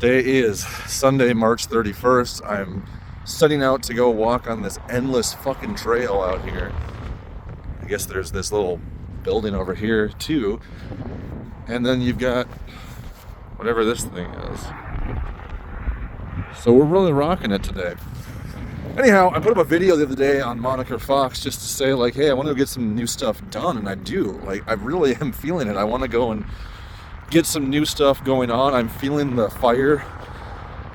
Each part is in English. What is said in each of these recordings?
Today is Sunday, March 31st. I'm setting out to go walk on this endless fucking trail out here. I guess there's this little building over here too. And then you've got whatever this thing is. So we're really rocking it today. Anyhow, I put up a video the other day on Moniker Fox just to say, like, hey, I want to get some new stuff done, and I do. Like, I really am feeling it. I want to go and get some new stuff going on. I'm feeling the fire.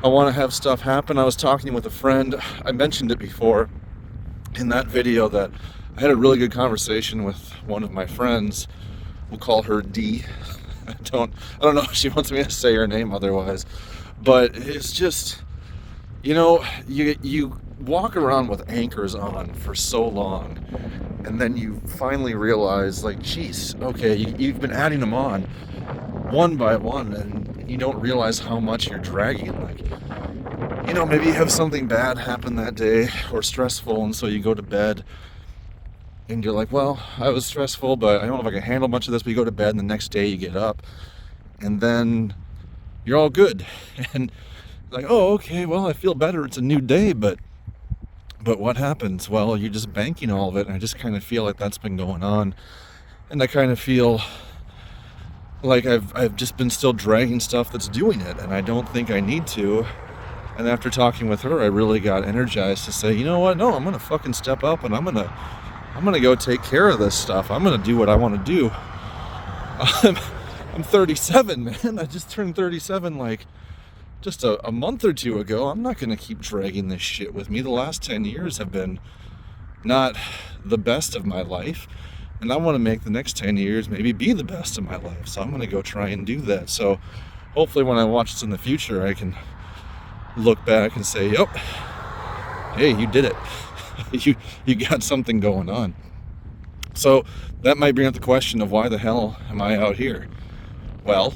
I want to have stuff happen. I was talking with a friend. I mentioned it before in that video that I had a really good conversation with one of my friends. We'll call her D. I don't know if she wants me to say her name otherwise, but it's just, you know, you walk around with anchors on for so long, and then you finally realize, like, geez, okay, you've been adding them on one by one, and you don't realize how much you're dragging. Like, you know, maybe you have something bad happen that day or stressful, and so you go to bed and you're like, well, I was stressful, but I don't know if I can handle much of this. But you go to bed, and the next day you get up, and then you're all good, and like, oh, okay, well, I feel better. It's a new day, but what happens? Well, you're just banking all of it, and I just kind of feel like that's been going on, and I kind of feel like I've just been still dragging stuff that's doing it, and I don't think I need to. And after talking with her, I really got energized to say, you know what? No, I'm gonna fucking step up, and I'm gonna go take care of this stuff. I'm gonna do what I want to do. I'm 37, man. I just turned 37 like just a month or two ago. I'm not gonna keep dragging this shit with me. The last 10 years have been not the best of my life, and I want to make the next 10 years maybe be the best of my life. So I'm gonna go try and do that. So hopefully when I watch this in the future, I can look back and say, yep, hey, you did it. you got something going on. So that might bring up the question of why the hell am I out here? Well,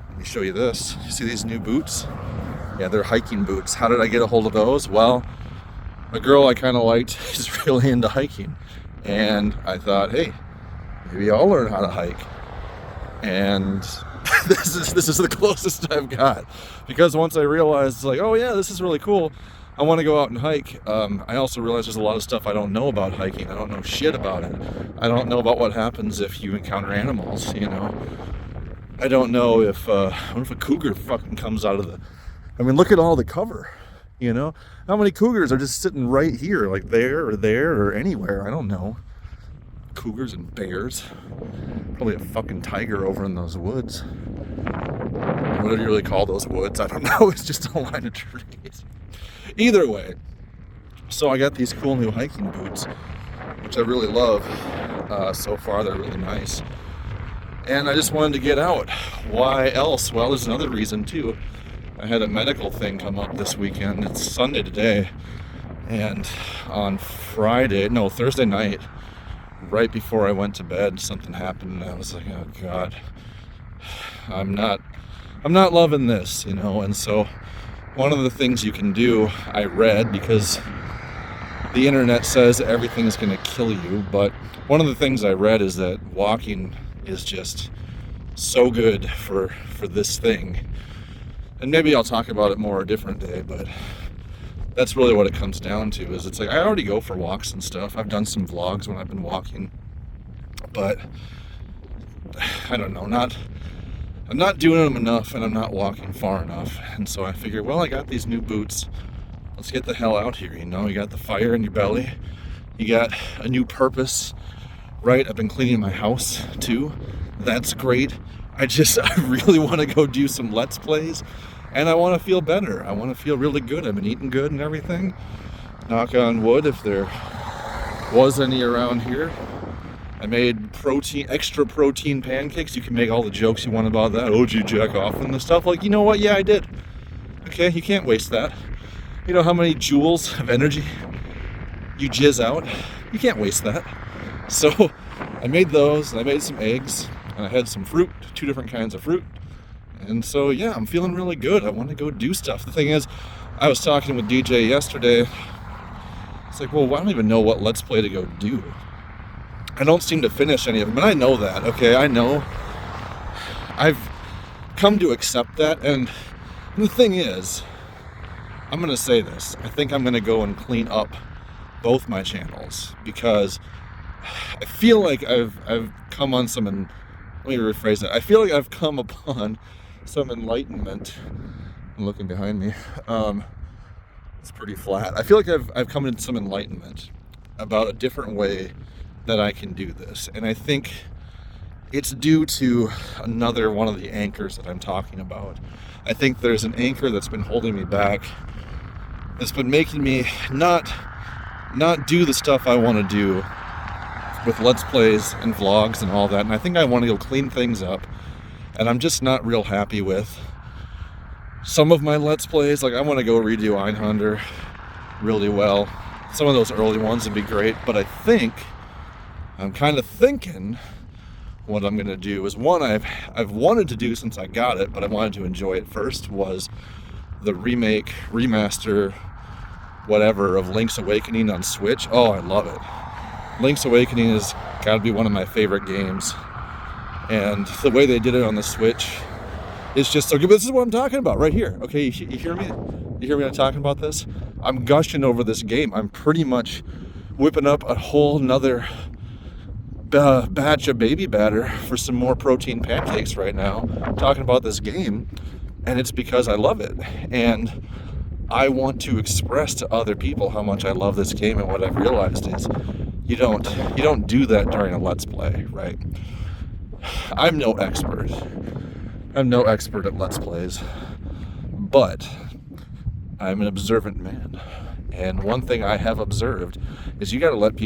let me show you this. You see these new boots? Yeah, they're hiking boots. How did I get a hold of those? Well, a girl I kind of liked is really into hiking, and I thought, hey, maybe I'll learn how to hike. And this is the closest I've got, because once I realized, like, oh yeah, this is really cool, I want to go out and hike. I also realized there's a lot of stuff I don't know about hiking. I don't know shit about it. I don't know about what happens if you encounter animals, you know. I don't know if, what if a cougar fucking comes out of the, I mean, look at all the cover, you know. How many cougars are just sitting right here, like there or anywhere? I don't know. Cougars and bears. Probably a fucking tiger over in those woods. What do you really call those woods? I don't know. It's just a line of trees. Either way, so I got these cool new hiking boots, which I really love. So far, they're really nice. And I just wanted to get out. Why else? Well, there's another reason too. I had a medical thing come up this weekend. It's Sunday today. And on Thursday night, right before I went to bed, something happened, and I was like, oh God, I'm not loving this, you know. And so one of the things you can do, I read, because the internet says everything's going to kill you, but one of the things I read is that walking is just so good for this thing. And maybe I'll talk about it more a different day, but that's really what it comes down to. Is it's like, I already go for walks and stuff. I've done some vlogs when I've been walking, but I don't know, I'm not doing them enough, and I'm not walking far enough. And so I figured, well, I got these new boots. Let's get the hell out here, you know. You got the fire in your belly. You got a new purpose, right? I've been cleaning my house too. That's great. I really want to go do some Let's Plays, and I want to feel better. I want to feel really good. I've been eating good and everything. Knock on wood, if there was any around here. I made extra protein pancakes. You can make all the jokes you want about that. Oh, did you jack off and the stuff? Like, you know what? Yeah, I did. Okay, you can't waste that. You know how many joules of energy you jizz out? You can't waste that. So I made those, and I made some eggs, and I had some fruit, 2 different kinds of fruit. And so, yeah, I'm feeling really good. I want to go do stuff. The thing is, I was talking with DJ yesterday. It's like, well, I don't even know what Let's Play to go do. I don't seem to finish any of them, and I know that, okay? I know. I've come to accept that, and And the thing is, I'm going to say this. I think I'm going to go and clean up both my channels because I feel like I've come on some, let me rephrase that. I feel like I've come upon some enlightenment. I'm looking behind me. It's pretty flat. I feel like I've come into some enlightenment about a different way that I can do this. And I think it's due to another one of the anchors that I'm talking about. I think there's an anchor that's been holding me back, that's been making me not do the stuff I want to do with Let's Plays and vlogs and all that. And I think I want to go clean things up. And I'm just not real happy with some of my Let's Plays. Like, I want to go redo Einhander really well. Some of those early ones would be great, but I'm kind of thinking what I'm going to do is one I've wanted to do since I got it, but I wanted to enjoy it first, was the remake, remaster, whatever, of Link's Awakening on Switch. Oh, I love it. Link's Awakening has got to be one of my favorite games. And the way they did it on the Switch is just so good. This is what I'm talking about right here. Okay, you hear me? You hear me talking about this? I'm gushing over this game. I'm pretty much whipping up a whole nother batch of baby batter for some more protein pancakes right now, talking about this game. And it's because I love it. And I want to express to other people how much I love this game. And what I've realized is you don't do that during a Let's Play, right? I'm no expert. I'm no expert at Let's Plays, but I'm an observant man. And one thing I have observed is you gotta let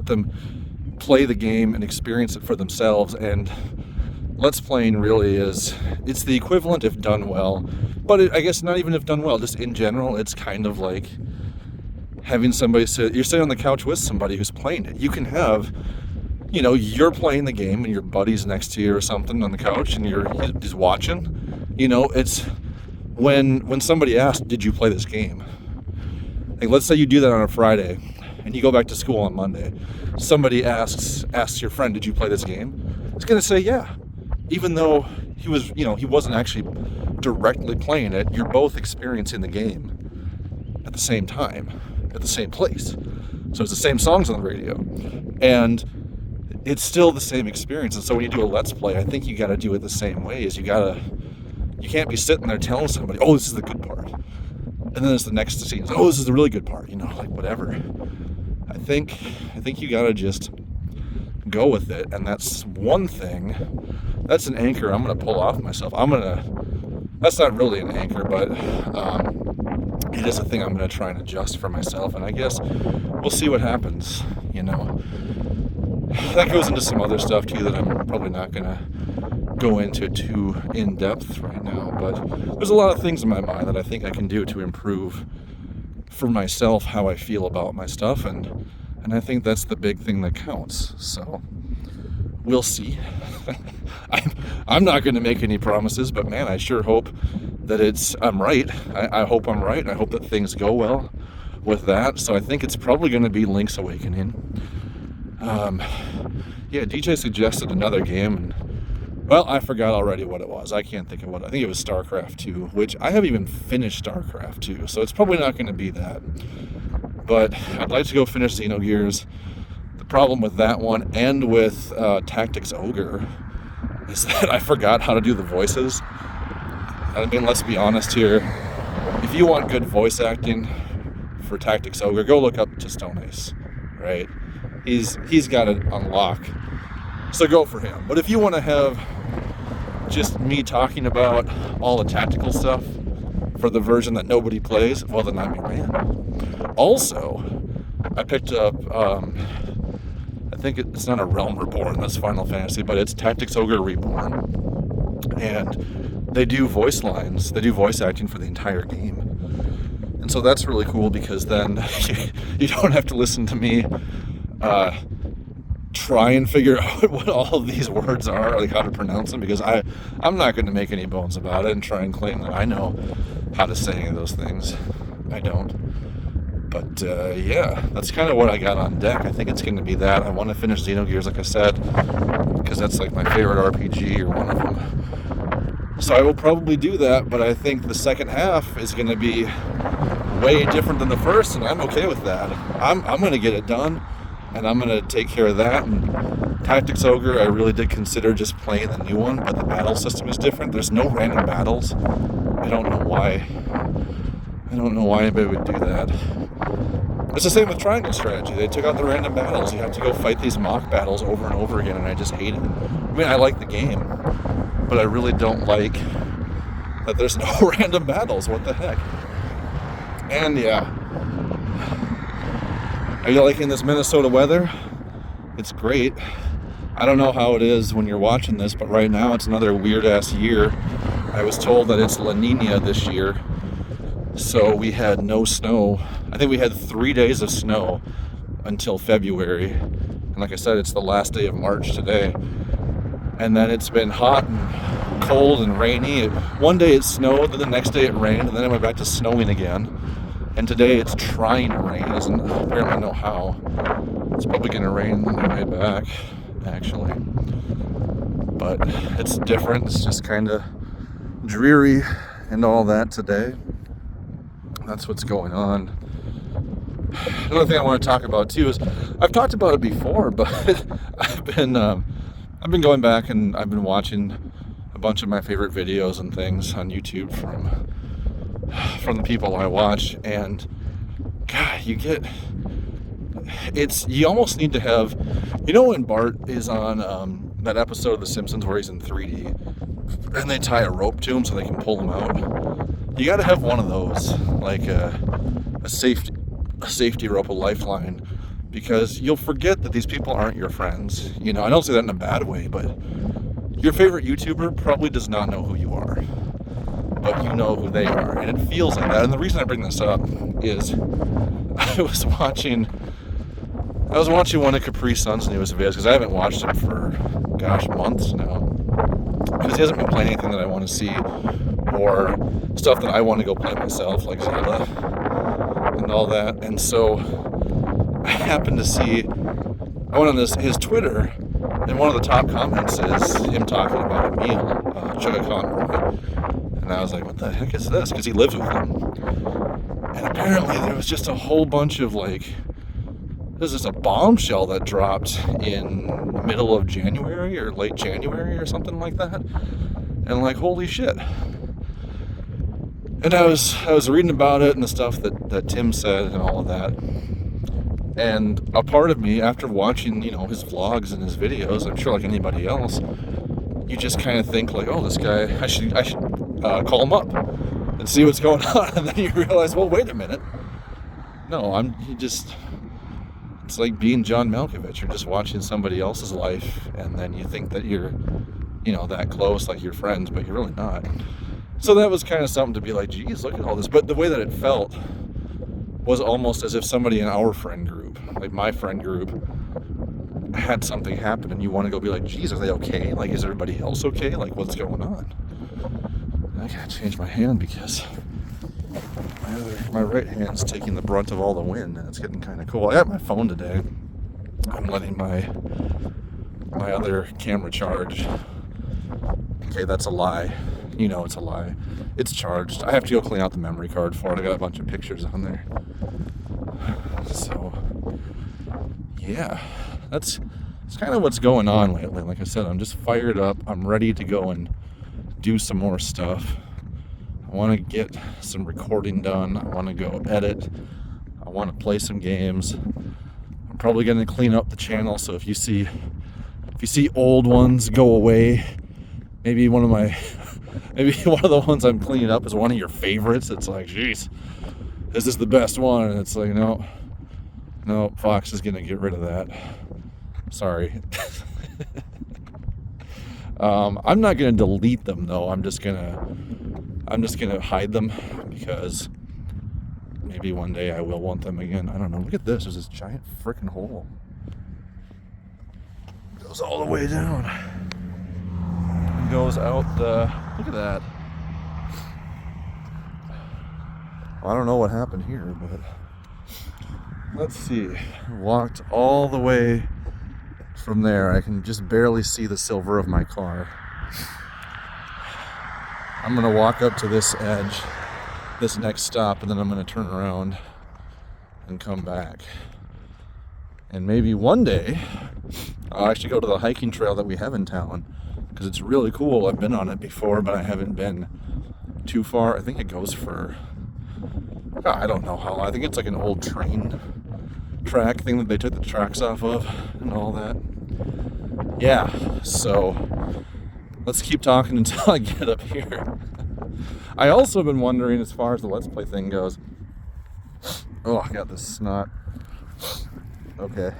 them play the game and experience it for themselves. And Let's Playing really it's the equivalent if done well, but I guess not even if done well, just in general, it's kind of like having somebody you're sitting on the couch with somebody who's playing it. You can have, you're playing the game and your buddy's next to you or something on the couch and he's watching. It's when somebody asks, did you play this game? Like, let's say you do that on a Friday and you go back to school on Monday. Somebody asks your friend, did you play this game? He's going to say, yeah. Even though he wasn't actually directly playing it, you're both experiencing the game at the same time, at the same place. So it's the same songs on the radio. And it's still the same experience. And so when you do a Let's Play, I think you got to do it the same way. You can't be sitting there telling somebody, oh, this is the good part. And then there's the next scene. Oh, this is the really good part. Like whatever. I think you got to just go with it. And that's one thing. That's an anchor I'm going to pull off myself. That's not really an anchor, but it is a thing I'm going to try and adjust for myself. And I guess we'll see what happens, That goes into some other stuff too that I'm probably not going to go into too in depth right now, but there's a lot of things in my mind that I think I can do to improve for myself how I feel about my stuff, and I think that's the big thing that counts. So we'll see. I'm not going to make any promises, but man, I sure hope that I'm right. I hope I'm right. I hope that things go well with that. So I think it's probably going to be Link's Awakening. DJ suggested another game, and well, I forgot already what it was. I can't think of what. I think it was StarCraft 2, which I haven't even finished StarCraft 2, so it's probably not going to be that. But I'd like to go finish Xenogears. The problem with that one and with Tactics Ogre is that I forgot how to do the voices. I mean, let's be honest here. If you want good voice acting for Tactics Ogre, go look up Stone Ace, right? He's got it on lock. So go for him. But if you want to have just me talking about all the tactical stuff for the version that nobody plays, well, then I'm your man. Also, I picked up, I think it's not a Realm Reborn, that's Final Fantasy, but it's Tactics Ogre Reborn. And they do voice lines, they do voice acting for the entire game. And so that's really cool because then you don't have to listen to me try and figure out what all of these words are, like how to pronounce them, because I'm not going to make any bones about it and try and claim that I know how to say any of those things. I don't. But yeah, that's kind of what I got on deck. I think it's going to be that. I want to finish Xenogears, like I said, because that's like my favorite RPG or one of them. So I will probably do that, but I think the second half is going to be way different than the first, and I'm okay with that. I'm going to get it done, and I'm going to take care of that. And Tactics Ogre, I really did consider just playing the new one, but the battle system is different. There's no random battles. I don't know why. I don't know why anybody would do that. It's the same with Triangle Strategy. They took out the random battles. You have to go fight these mock battles over and over again, and I just hate it. I mean, I like the game, but I really don't like that there's no random battles. What the heck? And yeah. Are you liking this Minnesota weather? It's great. I don't know how it is when you're watching this, but right now it's another weird-ass year. I was told that it's La Nina this year, so we had no snow. I think we had 3 days of snow until February. And like I said, it's the last day of March today. And then it's been hot and cold and rainy. One day it snowed, then the next day it rained, and then it went back to snowing again. And today it's trying to rain. It doesn't apparently know how. It's probably going to rain on the way back, actually. But it's different. It's just kind of dreary and all that today. That's what's going on. Another thing I want to talk about too is I've talked about it before, but I've been going back and I've been watching a bunch of my favorite videos and things on YouTube from the people I watch, and God, you almost need to have, when Bart is on that episode of The Simpsons where he's in 3D and they tie a rope to him so they can pull him out. You got to have one of those, like a safety rope, a lifeline, because you'll forget that these people aren't your friends. I don't say that in a bad way, but your favorite YouTuber probably does not know who you are, but you know who they are, and it feels like that. And the reason I bring this up is I was watching one of Capri Sun's newest videos, because I haven't watched him for, months now, because he hasn't been playing anything that I want to see, or stuff that I want to go play myself, like Zelda and all that. And so I happened to see, I went on his Twitter, and one of the top comments is him talking about Emil, Chugga Conroy. And I was like, what the heck is this? Because he lives with him. And apparently there was just a whole bunch of this is a bombshell that dropped in middle of January or late January or something like that. And holy shit. And I was reading about it and the stuff that Tim said and all of that. And a part of me, after watching, his vlogs and his videos, I'm sure like anybody else, you just kind of think oh, this guy, I should call him up and see what's going on. And then you realize, well, wait a minute. No, it's like being John Malkovich. You're just watching somebody else's life, and then you think that you're, that close, like you're friends, but you're really not. So that was kind of something to be like, geez, look at all this. But the way that it felt was almost as if somebody in our friend group, like my friend group, had something happen, and you want to go be like, geez, are they okay? Is everybody else okay? What's going on? I gotta change my hand because my right hand's taking the brunt of all the wind, and it's getting kind of cool. I got my phone today. I'm letting my other camera charge. Okay, that's a lie. It's a lie. It's charged. I have to go clean out the memory card for it. I got a bunch of pictures on there. So, yeah, that's kind of what's going on lately. Like I said, I'm just fired up. I'm ready to go and do some more stuff. I want to get some recording done. I want to go edit. I want to play some games. I'm probably going to clean up the channel, so if you see old ones go away, maybe one of the ones I'm cleaning up is one of your favorites. It's like, geez, this is the best one. And it's like, no, Fox is going to get rid of that. Sorry. I'm not going to delete them, though. I'm just going to hide them, because maybe one day I will want them again. I don't know. Look at this. There's this giant freaking hole. It goes all the way down. Goes out look at that. Well, I don't know what happened here, but let's see. Walked all the way from there. I can just barely see the silver of my car. I'm going to walk up to this edge, this next stop, and then I'm going to turn around and come back. And maybe one day I'll actually go to the hiking trail that we have in town, because it's really cool. I've been on it before, but I haven't been too far. I think it goes for, I don't know how long. I think it's like an old train track thing that they took the tracks off of and all that. Yeah, so let's keep talking until I get up here. I also been wondering, as far as the Let's Play thing goes. Oh, I got this snot. Okay.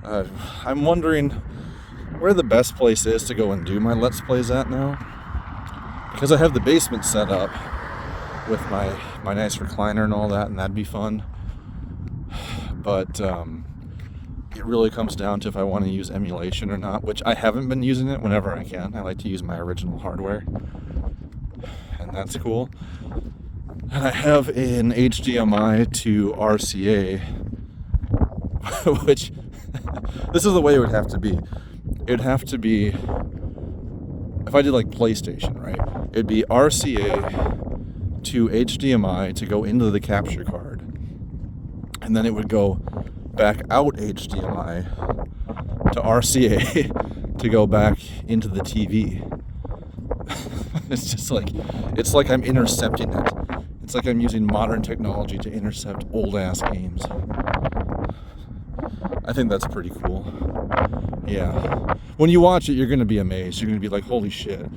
I'm wondering where the best place is to go and do my Let's Plays at now. Because I have the basement set up with my nice recliner and all that, and that'd be fun. But it really comes down to if I want to use emulation or not, which I haven't been using it whenever I can. I like to use my original hardware, and that's cool. And I have an HDMI to RCA, which this is the way it would have to be. It'd have to be, if I did like PlayStation, right? It'd be RCA to HDMI to go into the capture card, and then it would go back out HDMI to RCA to go back into the TV. It's just like, it's like I'm intercepting it. It's like I'm using modern technology to intercept old ass games. I think that's pretty cool. Yeah. When you watch it, you're gonna be amazed. You're gonna be like, holy shit.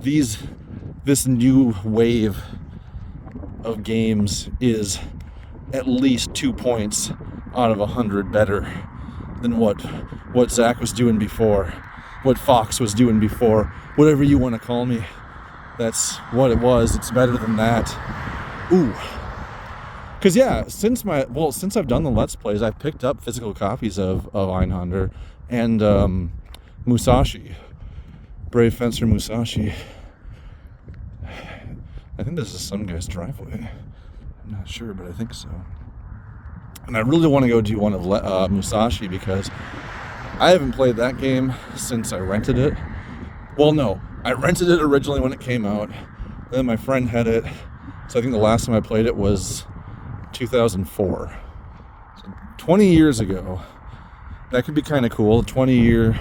This new wave of games is at least 2 points out of 100 better than what Zach was doing before, what Fox was doing before, whatever you want to call me. That's what it was. It's better than that. Ooh. Because yeah, since I've done the Let's Plays, I've picked up physical copies of Einhander and Musashi, Brave Fencer Musashi. I think this is some guy's driveway. I'm not sure, but I think so. And I really want to go do one of Musashi, because I haven't played that game since I rented it. Well, no, I rented it originally when it came out. Then my friend had it. So I think the last time I played it was 2004. So 20 years ago. That could be kind of cool. 20-year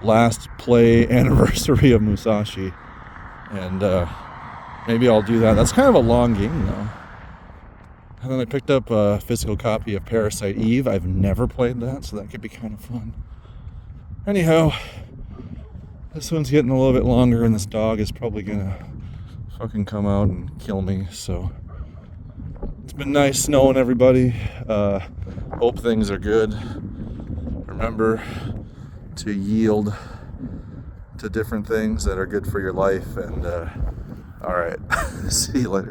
last play anniversary of Musashi. And maybe I'll do that. That's kind of a long game, though. And then I picked up a physical copy of Parasite Eve. I've never played that, so that could be kind of fun. Anyhow, this one's getting a little bit longer, and this dog is probably gonna fucking come out and kill me, so it's been nice knowing everybody. Hope things are good. Remember to yield to different things that are good for your life, and all right, see you later.